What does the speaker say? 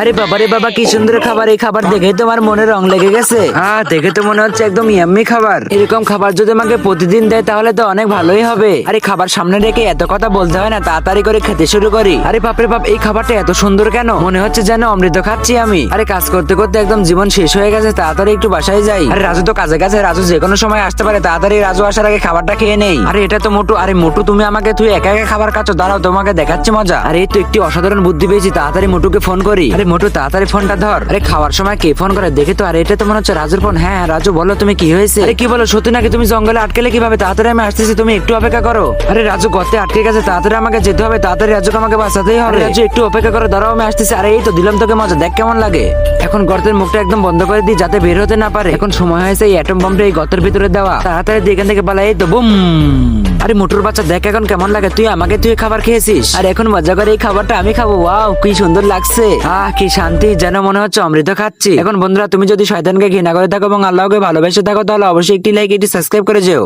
আরে বাবা রে বাবা, কি সুন্দর খাবার! এই খাবার দেখে তোমার মনে রং লেগে গেছে। দেখে তো মনে হচ্ছে একদম ইয়াম্মি খাবার। এরকম খাবার যদি আমাকে প্রতিদিন দেয় তাহলে তো অনেক ভালোই হবে। আরে খাবার সামনে রেখে এত কথা বলতে হয় না, তাড়াতাড়ি করে খেতে শুরু করি। আরে বাপরে বাপ, এই খাবারটা এত সুন্দর কেন? মনে হচ্ছে যেন অমৃত খাচ্ছি আমি। আরে কাজ করতে করতে একদম জীবন শেষ হয়ে গেছে, তাড়াতাড়ি একটু বাসায় যাই। আরে রাজু তো কাজে গেছে, রাজু যে কোনো সময় আসতে পারে, তাড়াতাড়ি রাজু আসার আগে খাবারটা খেয়ে নেই। আরে এটা তো মোটু। আরে মোটু, তুমি আমাকে তুই একা একা খাবার খাচ্ছ, দাঁড়াও তোমাকে দেখাচ্ছি মজা। আরে এই তো একটি অসাধারণ বুদ্ধি পেয়েছি, তাড়াতাড়ি মোটুকে ফোন করি। আরে মোটু তাড়াতাড়ি ফোনটা ধর। আরে খাওয়ার সময় কে ফোন করে দেখে তো। আরে এটা তো মনে হচ্ছে রাজুর ফোন। হ্যাঁ রাজু বলো, তুমি কি হয়েছে? আরে কি বলো, সত্যি নাকি? তুমি জঙ্গলে আটকেলে কিভাবে? তাড়াতাড়ি আমি আসতেছি, তুমি একটু অপেক্ষা করো। আরে রাজু গর্তে আটকে গেছে, তাড়াতাড়ি আমাকে যেতে হবে, তাড়াতাড়ি রাজুকে আমাকে বাঁচাতেই হবে। রাজু একটু অপেক্ষা করো, দাঁড়াও আমি আসতেছি। আরে এই তো দিলাম তোকে মজা, দেখ কেমন লাগে। এখন গর্তের মুখটা একদম বন্ধ করে দিই যাতে বের হতে না পারে। এখন সময় হয়েছে এই অ্যাটম বমটা এই গর্তের ভিতরে দেওয়া। তাড়াতাড়ি দিয়ে এখান থেকে পালাই। এই তো বুম। আরে মোটুর বাচ্চা, দেখ এখন কেমন লাগে। তুই খাবার খেয়েছিস, আর এখন মজা করে এই খাবারটা আমি খাবো। ওয়াও কি সুন্দর লাগছে। কি শান্তি, যেন মনে হচ্ছে অমৃত খাচ্ছি। এখন বন্ধুরা, তুমি যদি শয়তানকে ঘৃণা করে থাকো এবং আল্লাহকে ভালোবেসে থাকো তাহলে অবশ্যই একটি লাইক, একটি সাবস্ক্রাইব করে যেও।